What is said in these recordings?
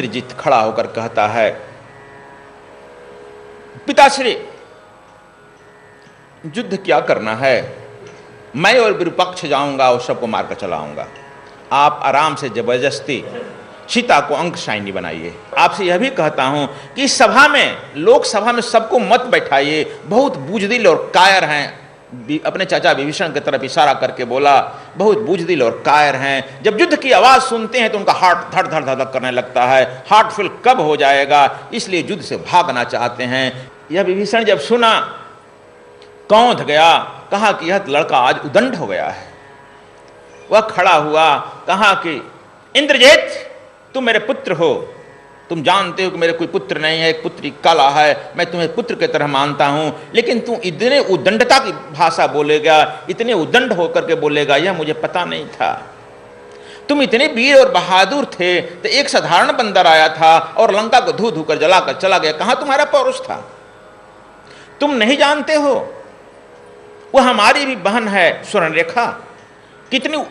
इंद्रजीत खड़ा होकर कहता है, पिताश्री युद्ध क्या करना है, मैं और विरूपक्ष जाऊंगा और सबको मारकर चलाऊंगा। आप आराम से जबरदस्ती सीता को अंकशायिनी बनाइए। आपसे यह भी कहता हूं कि सभा में, लोकसभा में सबको मत बैठाइए, बहुत बुजदिल और कायर हैं। अपने चाचा विभीषण की तरफ इशारा करके बोला, बहुत बुजदिल और कायर हैं। जब युद्ध की आवाज सुनते हैं तो उनका हार्ट धड़ धड़ धड़ करने लगता है, हार्ट फेल कब हो जाएगा, इसलिए युद्ध से भागना चाहते हैं। यह विभीषण जब सुना कौंध गया, कहा कि यह लड़का आज उदंड हो गया है। वह खड़ा हुआ, कहा कि इंद्रजीत तुम मेरे पुत्र हो, तुम जानते हो कि मेरे कोई पुत्र नहीं है, एक पुत्री कला है, मैं तुम्हें पुत्र की तरह मानता हूं, लेकिन तू इतने उदंडता की भाषा बोलेगा, इतने उदंड होकर के बोलेगा, यह मुझे पता नहीं था। तुम इतने वीर और बहादुर थे तो एक साधारण बंदर आया था और लंका को धू धू कर जलाकर चला गया, कहां तुम्हारा पौरुष था? तुम नहीं जानते हो वह हमारी भी बहन है स्वर्णरेखा, कितनी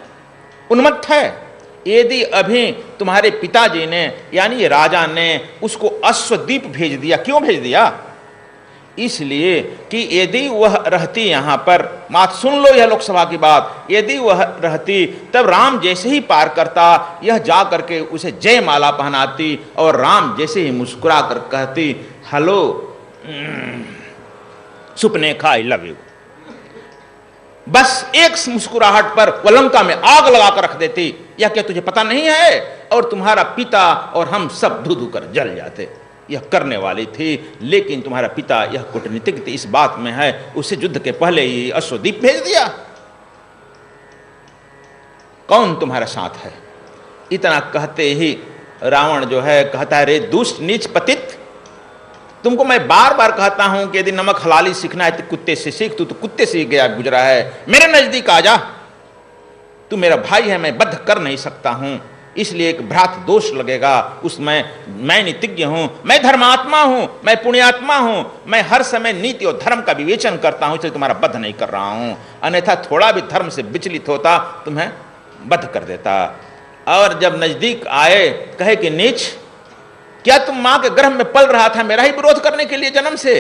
उन्मत्त है। यदि अभी तुम्हारे पिताजी ने यानी राजा ने उसको अश्वद्वीप भेज दिया, क्यों भेज दिया? इसलिए कि यदि वह रहती यहाँ पर, मात सुन लो यह लोकसभा की बात, यदि वह रहती तब राम जैसे ही पार करता यह जा करके उसे जय माला पहनाती और राम जैसे ही मुस्कुरा कर कहती, hello Supnekha I love you. बस एक मुस्कुराहट पर वह लंका में आग लगाकर रख देती। यह क्या तुझे पता नहीं है? और तुम्हारा पिता और हम सब धू धू कर जल जाते। यह करने वाली थी, लेकिन तुम्हारा पिता यह कूटनीतिक इस बात में है, उसे युद्ध के पहले ही अश्वद्वीप भेज दिया। कौन तुम्हारा साथ है? इतना कहते ही रावण जो है कहता है, रे दुष्ट नीच पतित, तुमको मैं बार बार कहता हूं कि यदि नमक हलाली सीखना है तो कुत्ते से सीख, तू तो कुत्ते से गया गुजरा है, मेरे नजदीक आ जा, तू मेरा भाई है, मैं बद्ध कर नहीं सकता हूं, इसलिए एक भ्रात दोष लगेगा उसमें। मैं नीतिज्ञ हूं, मैं धर्मात्मा हूं, मैं पुण्यात्मा हूं, मैं हर समय नीति और धर्म का विवेचन करता हूं, इसलिए तुम्हारा बद्ध नहीं कर रहा हूं, अन्यथा थोड़ा भी धर्म से विचलित होता तुम्हें बद्ध कर देता। और जब नजदीक आए कहे कि नीच, क्या तुम मां के गर्भ में पल रहा था मेरा ही विरोध करने के लिए जन्म से?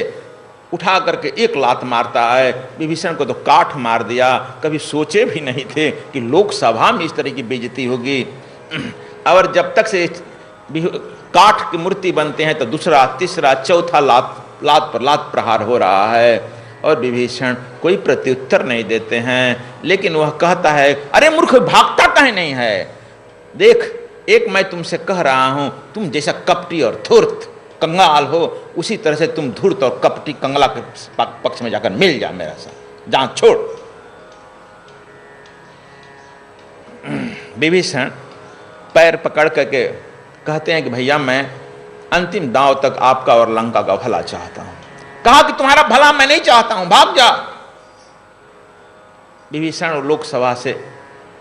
उठा करके एक लात मारता है। विभीषण को तो काठ मार दिया। कभी सोचे भी नहीं थे कि लोकसभा में इस तरह की बेइज्जती होगी। और जब तक से काठ की मूर्ति बनते हैं तो दूसरा तीसरा चौथा लात पर लात प्रहार हो रहा है और विभीषण कोई प्रत्युत्तर नहीं देते हैं। लेकिन वह कहता है, अरे मूर्ख भागता कहीं नहीं है, देख एक मैं तुमसे कह रहा हूं, तुम जैसा कपटी और धूर्त कंगाल हो उसी तरह से तुम धूर्त और कपटी कंगला के पक्ष में जाकर मिल जा मेरा साथ, जहां छोड़। विभीषण पैर पकड़ करके कहते हैं कि भैया मैं अंतिम दांव तक आपका और लंका का भला चाहता हूं। कहा कि तुम्हारा भला मैं नहीं चाहता हूं, भाग जा। विभीषण लोकसभा से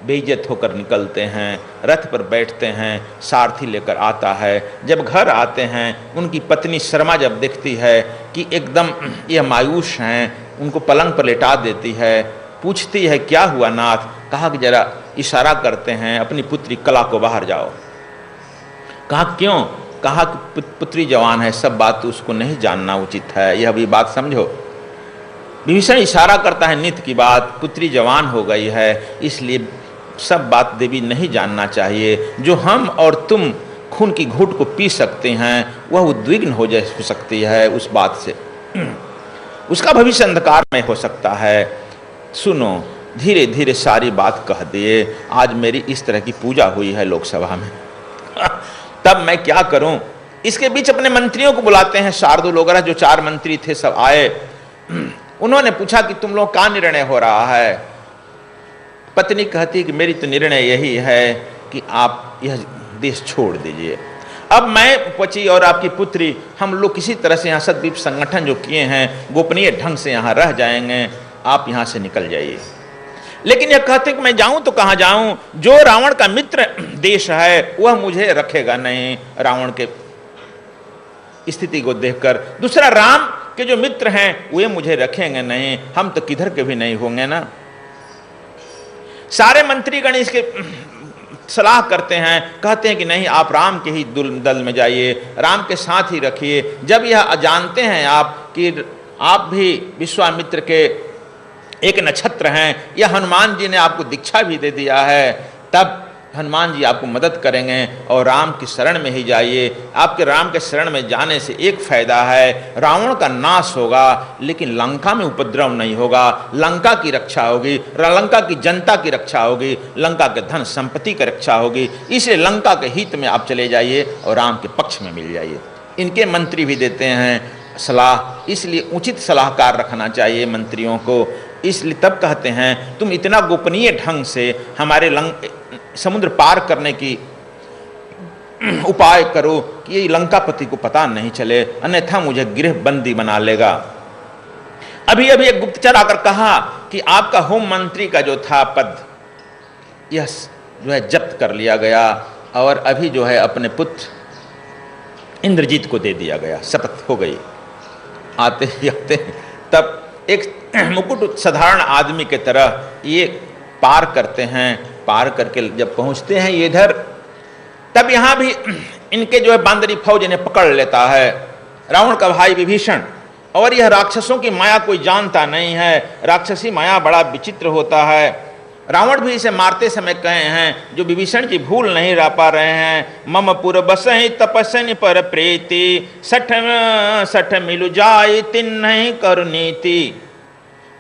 बेइज्जत होकर निकलते हैं, रथ पर बैठते हैं, सारथी लेकर आता है। जब घर आते हैं उनकी पत्नी शर्मा जब देखती है कि एकदम यह मायूस हैं, उनको पलंग पर लेटा देती है, पूछती है क्या हुआ नाथ? कहा कि जरा इशारा करते हैं अपनी पुत्री कला को बाहर जाओ। कहा क्यों? कहा कि पुत्री जवान है, सब बात उसको नहीं जानना उचित है, यह भी बात समझो। विभीषण इशारा करता है नित्य की बात, पुत्री जवान हो गई है इसलिए सब बात देवी नहीं जानना चाहिए। जो हम और तुम खून की घूंट को पी सकते हैं वह उद्विग्न हो सकती है उस बात से, उसका भविष्य अंधकार में हो सकता है। सुनो, धीरे धीरे सारी बात कह दिए। आज मेरी इस तरह की पूजा हुई है लोकसभा में, तब मैं क्या करूं? इसके बीच अपने मंत्रियों को बुलाते हैं, शार्दुल वगैरह जो 4 मंत्री थे सब आए। उन्होंने पूछा कि तुम लोग का निर्णय हो रहा है? पत्नी कहती कि मेरी तो निर्णय यही है कि आप यह देश छोड़ दीजिए। अब मैं पची और आपकी पुत्री हम लोग किसी तरह से यहाँ सद्वीप संगठन जो किए हैं गोपनीय ढंग से यहाँ रह जाएंगे, आप यहाँ से निकल जाइए। लेकिन यह कहते कि मैं जाऊं तो कहाँ जाऊं? जो रावण का मित्र देश है वह मुझे रखेगा नहीं रावण के स्थिति को देखकर। दूसरा राम के जो मित्र हैं वे मुझे रखेंगे नहीं, हम तो किधर के भी नहीं होंगे ना। सारे मंत्रीगण इसके सलाह करते हैं, कहते हैं कि नहीं आप राम के ही दल में जाइए, राम के साथ ही रखिए। जब यह जानते हैं आप कि आप भी विश्वामित्र के एक नक्षत्र हैं, यह हनुमान जी ने आपको दीक्षा भी दे दिया है, तब हनुमान जी आपको मदद करेंगे और राम की शरण में ही जाइए। आपके राम के शरण में जाने से एक फ़ायदा है, रावण का नाश होगा लेकिन लंका में उपद्रव नहीं होगा, लंका की रक्षा होगी, लंका की जनता की रक्षा होगी, लंका के धन संपत्ति की रक्षा होगी। इसलिए लंका के हित में आप चले जाइए और राम के पक्ष में मिल जाइए। इनके मंत्री भी देते हैं सलाह, इसलिए उचित सलाहकार रखना चाहिए मंत्रियों को। इसलिए तब कहते हैं तुम इतना गोपनीय ढंग से हमारे समुद्र पार करने की उपाय करो कि ये लंकापति को पता नहीं चले, अन्यथा मुझे गृह बंदी बना लेगा। अभी अभी एक गुप्तचर आकर कहा कि आपका होम मंत्री का जो था पद, यह जो है जब्त कर लिया गया और अभी जो है अपने पुत्र इंद्रजीत को दे दिया गया, शपथ हो गई। आते ही आते तब एक मुकुट साधारण आदमी के तरह ये पार करते हैं। पार करके जब पहुंचते हैं ये इधर, तब यहाँ भी इनके जो है बांदरी फौज इन्हें पकड़ लेता है, रावण का भाई विभीषण। और यह राक्षसों की माया कोई जानता नहीं है, राक्षसी माया बड़ा विचित्र होता है। रावण भी इसे मारते समय कहे हैं, जो विभीषण की भूल नहीं ला पा रहे हैं, मम पुर बसहि तपस्नि पर प्रीति, सठ सठ मिलु जाय तिन्हि करुनीति,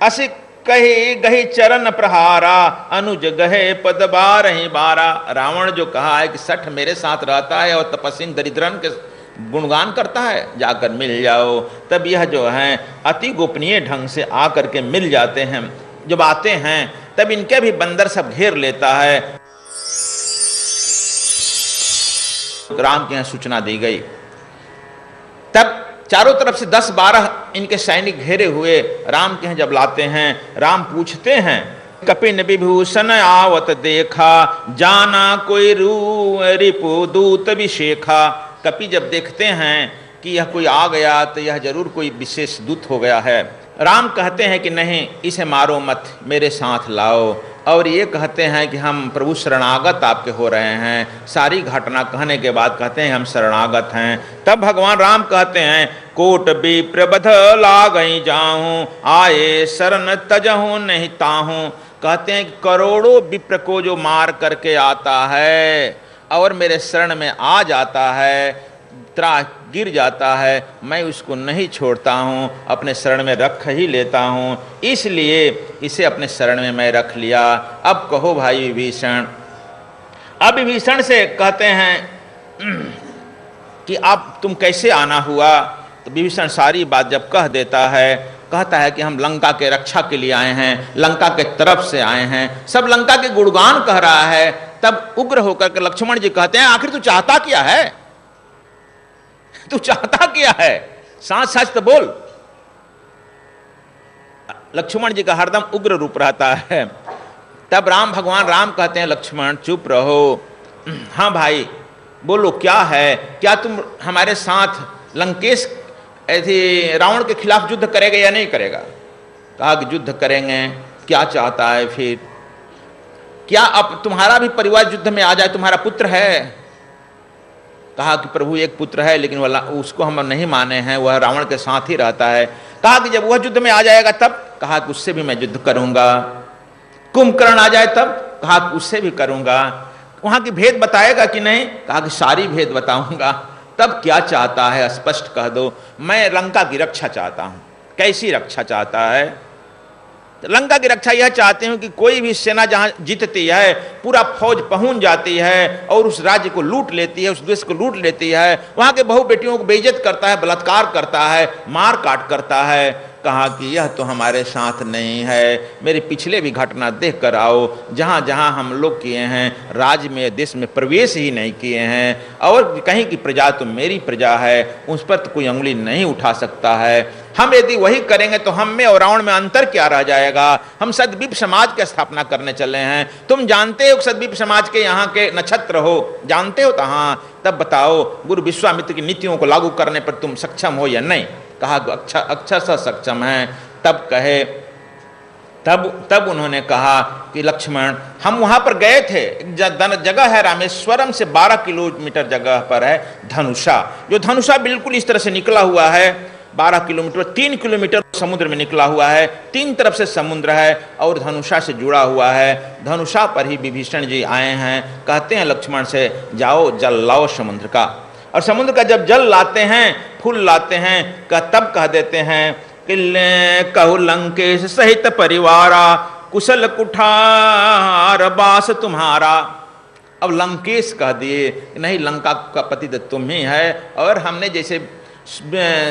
असि कही गही चरण प्रहारा, अनुज गहे पद बारहि बारा। रावण जो कहा है कि सठ मेरे साथ रहता है और तपस्वी दरिद्रन के गुणगान करता है, जाकर मिल जाओ। तब यह जो है अति गोपनीय ढंग से आकर के मिल जाते हैं। जब आते हैं तब इनके भी बंदर सब घेर लेता है। राम के यहाँ सूचना दी गई, तब चारों तरफ से 10-12 इनके सैनिक घेरे हुए राम के यहाँ जब लाते हैं, राम पूछते हैं, कपिन विभूषण आवत देखा, जाना कोई रिपु दूत विशेखा। कपि जब देखते हैं कि यह कोई आ गया तो यह जरूर कोई विशेष दूत हो गया है। राम कहते हैं कि नहीं, इसे मारो मत, मेरे साथ लाओ। और ये कहते हैं कि हम प्रभु शरणागत आपके हो रहे हैं। सारी घटना कहने के बाद कहते हैं हम शरणागत हैं। तब भगवान राम कहते हैं, कोट विप्रबध लागई जाऊं, आए शरण तजहूं नहीं ताहूं। कहते हैं कि करोड़ों विप्र को जो मार करके आता है और मेरे शरण में आ जाता है, त्राह गिर जाता है, मैं उसको नहीं छोड़ता हूँ, अपने शरण में रख ही लेता हूँ। इसलिए इसे अपने शरण में मैं रख लिया। अब कहो भाई विभीषण। अब विभीषण से कहते हैं कि अब तुम कैसे आना हुआ। तो विभीषण सारी बात जब कह देता है, कहता है कि हम लंका के रक्षा के लिए आए हैं, लंका के तरफ से आए हैं, सब लंका के गुणगान कह रहा है। तब उग्र होकर के लक्ष्मण जी कहते हैं, आखिर तू चाहता क्या है, तू चाहता क्या है, साथ सच तो बोल। लक्ष्मण जी का हरदम उग्र रूप रहता है। तब भगवान राम कहते हैं, लक्ष्मण चुप रहो, हाँ भाई बोलो क्या है, क्या तुम हमारे साथ लंकेश ऐसे रावण के खिलाफ युद्ध करेगा या नहीं करेगा। कहा कि युद्ध करेंगे। क्या चाहता है फिर, क्या अब तुम्हारा भी परिवार युद्ध में आ जाए, तुम्हारा पुत्र है। कहा कि प्रभु एक पुत्र है, लेकिन उसको हम नहीं माने हैं, वह रावण के साथ ही रहता है। कहा कि जब वह युद्ध में आ जाएगा तब। कहा कि उससे भी मैं युद्ध करूंगा। कुंभकर्ण आ जाए तब। कहा कि उससे भी करूंगा। वहां की भेद बताएगा कि नहीं। कहा कि सारी भेद बताऊंगा। तब क्या चाहता है स्पष्ट कह दो। मैं लंका की रक्षा चाहता हूं। कैसी रक्षा चाहता है। लंका की रक्षा यह चाहते हैं कि कोई भी सेना जहां जीतती है, पूरा फौज पहुंच जाती है और उस राज्य को लूट लेती है, उस देश को लूट लेती है, वहां के बहु बेटियों को बेइज्जत करता है, बलात्कार करता है, मार काट करता है। कहा कि यह तो हमारे साथ नहीं है। मेरे पिछले भी घटना देख कर आओ, जहाँ जहाँ हम लोग किए हैं, राज्य में देश में प्रवेश ही नहीं किए हैं, और कहीं की प्रजा तो मेरी प्रजा है, उस पर तो कोई उंगली नहीं उठा सकता है। हम यदि वही करेंगे तो हम में और रावण में अंतर क्या रह जाएगा। हम सद्वीप समाज की स्थापना करने चले हैं। तुम जानते हो सद्वीप समाज के यहाँ के नक्षत्र हो, जानते हो तो हाँ। तब बताओ गुरु विश्वामित्र की नीतियों को लागू करने पर तुम सक्षम हो या नहीं। कहा अक्षर सा सक्षम है। तब कहे तब उन्होंने कहा कि लक्ष्मण, हम वहाँ पर गए थे, जगह है रामेश्वरम से 12 किलोमीटर जगह पर है धनुषा, जो धनुषा बिल्कुल इस तरह से निकला हुआ है 12 किलोमीटर, 3 किलोमीटर समुद्र में निकला हुआ है, 3 तरफ से समुद्र है और धनुषा से जुड़ा हुआ है। धनुषा पर ही विभीषण जी आए हैं। कहते हैं लक्ष्मण से, जाओ जल लाओ समुद्र का। और समुद्र का जब जल लाते हैं, फूल लाते हैं, तब कह देते हैं कि कहु लंकेश सहित परिवारा, कुशल कुठार बास तुम्हारा। अब लंकेश कह दिए, नहीं लंका का पति तो तुम ही है, और हमने जैसे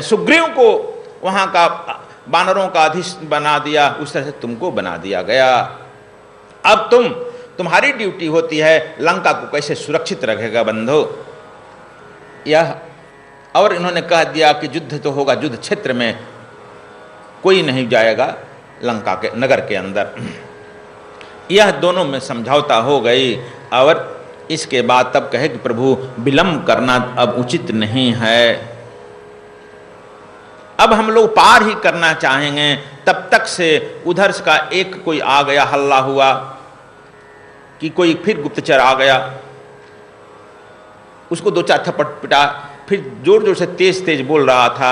सुग्रीव को वहाँ का बानरों का अधीश बना दिया, उस तरह से तुमको बना दिया गया। अब तुम्हारी ड्यूटी होती है लंका को कैसे सुरक्षित रखेगा बंधु। यह और इन्होंने कह दिया कि युद्ध तो होगा, युद्ध क्षेत्र में कोई नहीं जाएगा लंका के नगर के अंदर। यह दोनों में समझौता हो गई। और इसके बाद तब कहे कि प्रभु विलंब करना अब उचित नहीं है, अब हम लोग पार ही करना चाहेंगे। तब तक से उधर का एक कोई आ गया, हल्ला हुआ कि कोई फिर गुप्तचर आ गया, उसको 2-4 थप्पड़ पिटा, फिर जोर जोर से तेज तेज बोल रहा था।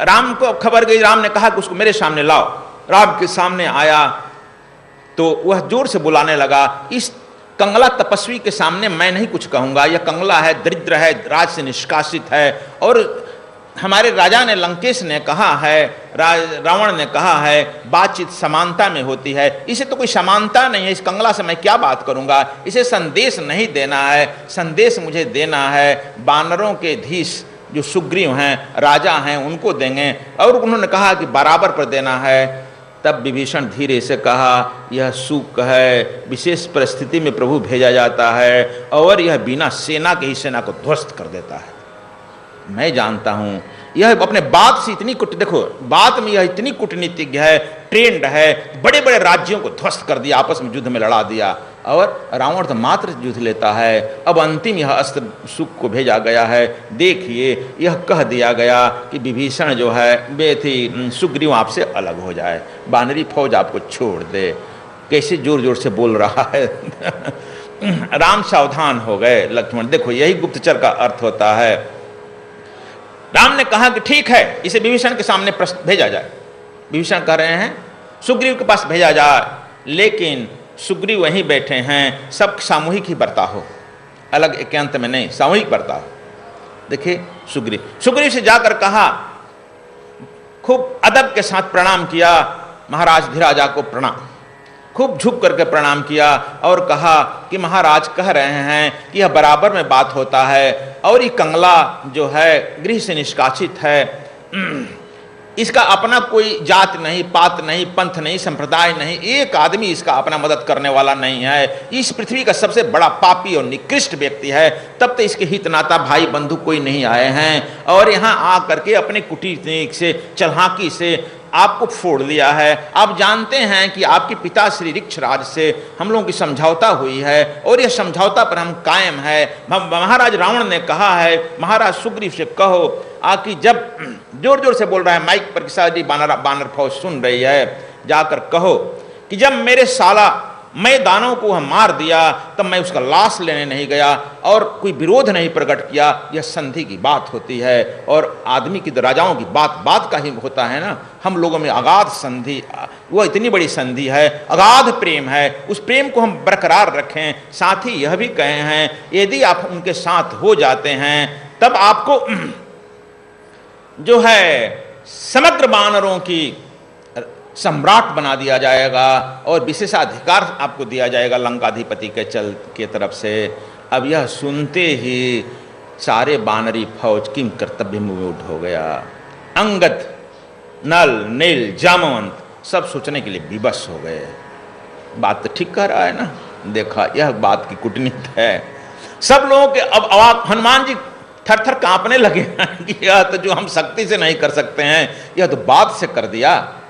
राम को खबर गई, राम ने कहा कि उसको मेरे सामने लाओ। राम के सामने आया तो वह जोर से बुलाने लगा, इस कंगला तपस्वी के सामने मैं नहीं कुछ कहूंगा, यह कंगला है, दरिद्र है, राज से निष्कासित है, और हमारे राजा ने, लंकेश ने कहा है, रावण ने कहा है बातचीत समानता में होती है, इसे तो कोई समानता नहीं है, इस कंगला से मैं क्या बात करूंगा। इसे संदेश नहीं देना है, संदेश मुझे देना है बानरों के धीश जो सुग्रीव हैं, राजा हैं, उनको देंगे। और उन्होंने कहा कि बराबर पर देना है। तब विभीषण धीरे से कहा, यह सुख है, विशेष परिस्थिति में प्रभु भेजा जाता है, और यह बिना सेना के ही सेना को ध्वस्त कर देता है। मैं जानता हूं यह अपने बात से इतनी देखो बात में यह इतनी कूटनीतिज्ञ है, ट्रेंड है, बड़े बड़े राज्यों को ध्वस्त कर दिया, आपस में युद्ध में लड़ा दिया। और रावण तो मात्र युद्ध लेता है। अब अंतिम यह अस्त्र सुख को भेजा गया है। देखिए यह कह दिया गया कि विभीषण जो है सुग्रीव आपसे अलग हो जाए, बानरी फौज आपको छोड़ दे। कैसे जोर जोर से बोल रहा है। राम सावधान हो गए। लक्ष्मण देखो यही गुप्तचर का अर्थ होता है। राम ने कहा कि ठीक है, इसे विभीषण के सामने भेजा जाए। विभीषण कह रहे हैं सुग्रीव के पास भेजा जाए, लेकिन सुग्रीव वहीं बैठे हैं, सब सामूहिक ही बरता हो, अलग एकांत में नहीं, सामूहिक बरता हो। देखिए सुग्रीव से जाकर कहा, खूब अदब के साथ प्रणाम किया, महाराज धीराजा को प्रणाम, खूब झुक करके प्रणाम किया और कहा कि महाराज कह रहे हैं कि यह बराबर में बात होता है, और ये कंगला जो है गृह से निष्कासित है, इसका अपना कोई जात नहीं, पात नहीं, पंथ नहीं, संप्रदाय नहीं, एक आदमी इसका अपना मदद करने वाला नहीं है, इस पृथ्वी का सबसे बड़ा पापी और निकृष्ट व्यक्ति है। तब तो इसके हितनाता भाई बंधु कोई नहीं आए हैं, और यहाँ आ करके अपने कूटनीति से, चलाकी से आपको फोड़ दिया है। आप जानते हैं कि आपके पिता श्री ऋक्षराज से हम लोगों की समझौता हुई है, और यह समझौता पर हम कायम है। महाराज रावण ने कहा है, महाराज सुग्रीव से कहो कि जब जोर जोर से बोल रहा है माइक पर, सारी बानर फौज सुन रही है, जाकर कहो कि जब मेरे साला मैं दानों को वह मार दिया तब मैं उसका लाश लेने नहीं गया और कोई विरोध नहीं प्रकट किया। यह संधि की बात होती है, और आदमी की, राजाओं की बात का ही होता है ना। हम लोगों में अगाध संधि, वो इतनी बड़ी संधि है, अगाध प्रेम है, उस प्रेम को हम बरकरार रखें। साथ ही यह भी कहे हैं, यदि आप उनके साथ हो जाते हैं तब आपको जो है समग्र बानरों की सम्राट बना दिया जाएगा, और विशेषाधिकार आपको दिया जाएगा लंकाधिपति के तरफ से। अब यह सुनते ही सारे बानरी फौज किम कर्तव्य मूड हो गया। अंगद, नल, नील, जामवंत सब सोचने के लिए विवश हो गए। बात तो ठीक कह रहा है ना, देखा यह बात की कूटनीति है। सब लोगों के अब अवाक, हनुमान जी थर थर कांपने लगे कि यह तो जो हम शक्ति से नहीं कर सकते हैं, यह तो बात से कर दिया।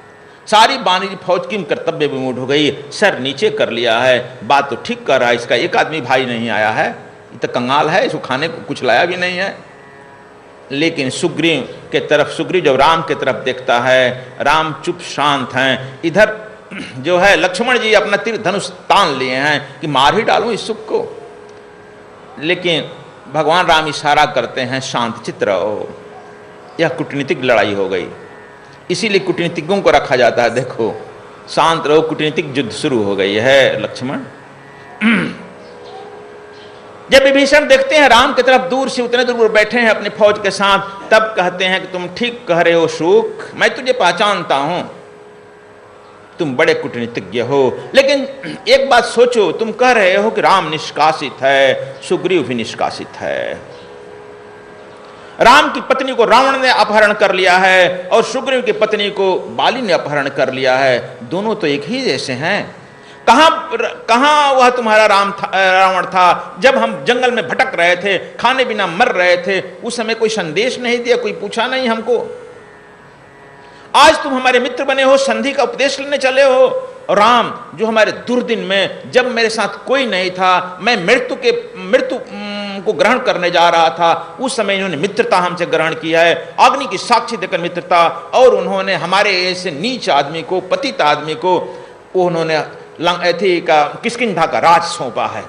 सारी बानरी फौज की कर्तव्य विमूढ़ हो गई, सर नीचे कर लिया है। बात तो ठीक कर रहा है, इसका एक आदमी भाई नहीं आया है, ये तो कंगाल है, इसको खाने को कुछ लाया भी नहीं है। लेकिन सुग्रीव जब राम के तरफ देखता है, राम चुप शांत हैं। इधर जो है लक्ष्मण जी अपना तीर धनुष तान लिए हैं कि मार ही डालूं इस सुख को, लेकिन भगवान राम इशारा करते हैं शांत चित्त रहो। यह कूटनीतिक लड़ाई हो गई, इसीलिए कूटनीतिकों को रखा जाता है। देखो शांत रहो, कूटनीतिक युद्ध शुरू हो गई है लक्ष्मण। जब विभीषण देखते हैं राम की तरफ दूर से उतने दूर बैठे हैं अपनी फौज के साथ, तब कहते हैं कि तुम ठीक कह रहे हो शुक, मैं तुझे पहचानता हूं, तुम बड़े कूटनीतिज्ञ हो। लेकिन एक बात सोचो, तुम कह रहे हो कि राम निष्कासित है, सुग्रीव भी निष्कासित है। राम की पत्नी को रावण ने अपहरण कर लिया है और सुग्रीव की पत्नी को बाली ने अपहरण कर लिया है। दोनों तो एक ही जैसे हैं। कहां वह तुम्हारा रावण था जब हम जंगल में भटक रहे थे, खाने बिना मर रहे थे? उस समय कोई संदेश नहीं दिया, कोई पूछा नहीं हमको। आज तुम हमारे मित्र बने हो, संधि का उपदेश लेने चले हो। राम जो हमारे दुर्दिन में, जब मेरे साथ कोई नहीं था, मैं मृत्यु को ग्रहण करने जा रहा था, उस समय इन्होंने मित्रता हमसे ग्रहण किया है, अग्नि की साक्षी देकर मित्रता। और उन्होंने हमारे ऐसे नीच आदमी को, पतित आदमी को, उन्होंने किष्किंधा का राज सौंपा है।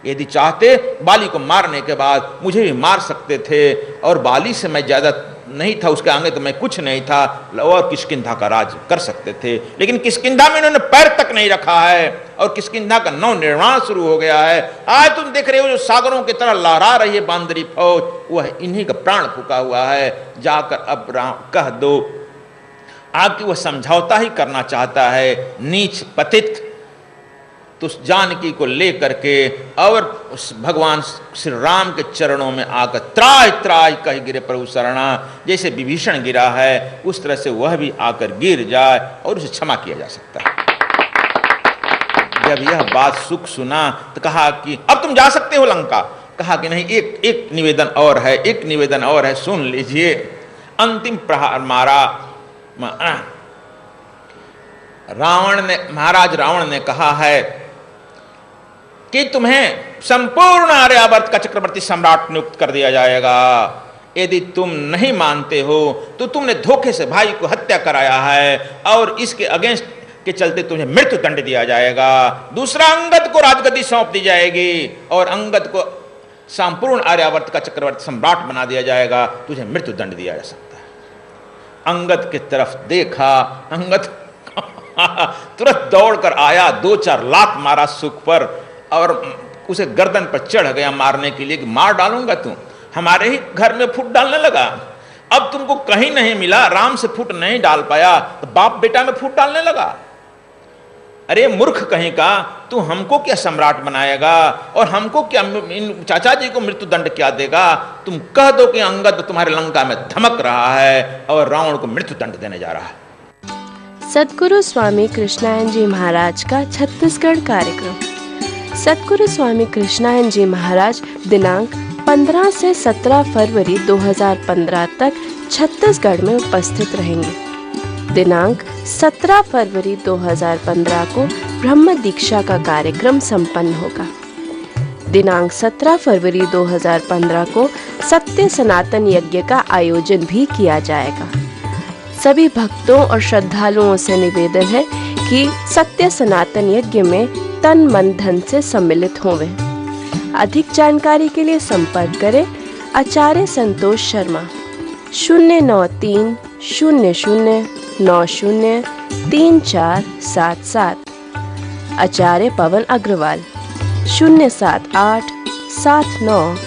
यदि चाहते बाली को मारने के बाद मुझे भी मार सकते थे, और बाली से मैं ज्यादा नहीं था, उसके आगे तो मैं कुछ नहीं था, और किष्किंधा का राज कर सकते थे। लेकिन किष्किंधा में इन्होंने पैर तक नहीं रखा है और किष्किंधा का नव निर्माण शुरू हो गया है। आज तुम देख रहे हो जो सागरों की तरह लहरा रही है बांदरी फौज, वह इन्हीं का प्राण फूका हुआ है। जाकर अब कह दो, आगे वह समझौता ही करना चाहता है, नीच पतित। तो उस जानकी को लेकर के और उस भगवान श्री राम के चरणों में आकर त्राहि त्राहि कह गिरे प्रभु शरणा। जैसे विभीषण गिरा है उस तरह से वह भी आकर गिर जाए और उसे क्षमा किया जा सकता है। जब यह बात सुख सुना तो कहा कि अब तुम जा सकते हो लंका। कहा कि नहीं, एक निवेदन और है, एक निवेदन और है, सुन लीजिए। अंतिम प्रहार मारा। महाराज रावण ने कहा है कि तुम्हें संपूर्ण आर्यावर्त का चक्रवर्ती सम्राट नियुक्त कर दिया जाएगा। यदि तुम नहीं मानते हो तो तुमने धोखे से भाई को हत्या कराया है और इसके अगेंस्ट के चलते तुम्हें मृत्यु दंड दिया जाएगा। दूसरा, अंगद को राजगद्दी सौंप दी जाएगी और अंगद को संपूर्ण आर्यावर्त का चक्रवर्ती सम्राट बना दिया जाएगा। तुझे मृत्यु दंड दिया जा सकता है। अंगद की तरफ देखा, अंगद तुरंत दौड़कर आया, 2-4 लात मारा सुख पर और उसे गर्दन पर चढ़ गया मारने के लिए कि मार डालूंगा, तू हमारे ही घर में फूट डालने लगा। अब तुमको कहीं नहीं मिला, राम से फूट नहीं डाल पाया तो बाप बेटा में फूट डालने लगा। अरे मूर्ख कहीं का, तू हमको क्या सम्राट बनाएगा और हमको क्या, इन चाचा जी को मृत्यु दंड क्या देगा? तुम कह दो कि अंगद तुम्हारे लंका में धमक रहा है और रावण को मृत्यु दंड देने जा रहा है। सद्गुरु स्वामी कृष्णायन जी महाराज का छत्तीसगढ़ कार्यक्रम। सद्गुरु स्वामी कृष्णायन जी महाराज दिनांक 15 से 17 फरवरी 2015 तक छत्तीसगढ़ में उपस्थित रहेंगे। दिनांक 17 फरवरी 2015 को ब्रह्म दीक्षा का कार्यक्रम संपन्न होगा। दिनांक 17 फरवरी 2015 को सत्य सनातन यज्ञ का आयोजन भी किया जाएगा। सभी भक्तों और श्रद्धालुओं से निवेदन है कि सत्य सनातन यज्ञ में तन मन धन से सम्मिलित होवें। अधिक जानकारी के लिए संपर्क करें आचार्य संतोष शर्मा 093 00 90 3477, आचार्य पवन अग्रवाल 078 79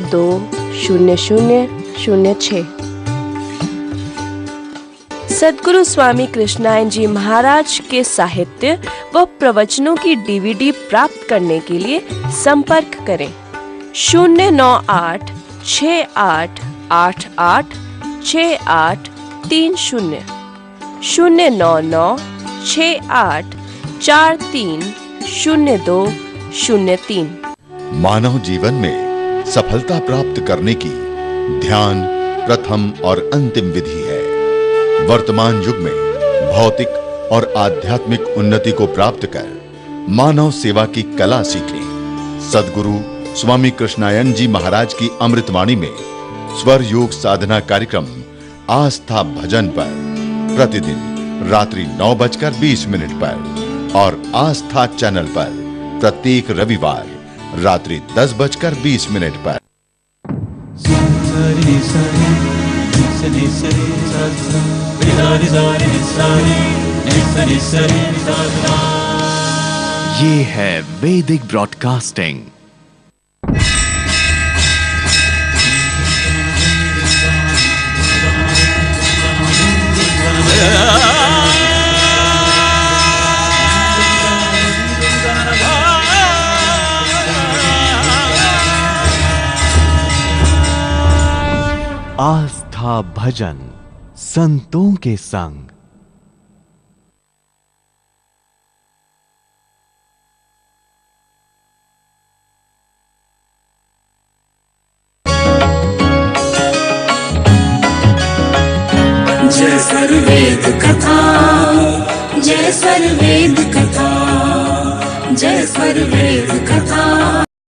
12 0006। सद्गुरु स्वामी कृष्णायन जी महाराज के साहित्य व प्रवचनों की DVD प्राप्त करने के लिए संपर्क करें 098 68 88 6830 099 68 430203। मानव जीवन में सफलता प्राप्त करने की ध्यान प्रथम और अंतिम विधि है। वर्तमान युग में भौतिक और आध्यात्मिक उन्नति को प्राप्त कर मानव सेवा की कला सीखें। सद्गुरु स्वामी कृष्णायन जी महाराज की अमृतवाणी में स्वर योग साधना कार्यक्रम आस्था भजन पर प्रतिदिन रात्रि 9:20 पर और आस्था चैनल पर प्रत्येक रविवार रात्रि 10:20 पर। ये है वैदिक ब्रॉडकास्टिंग। आस्था भजन संतों के संग। जय सर्ववेद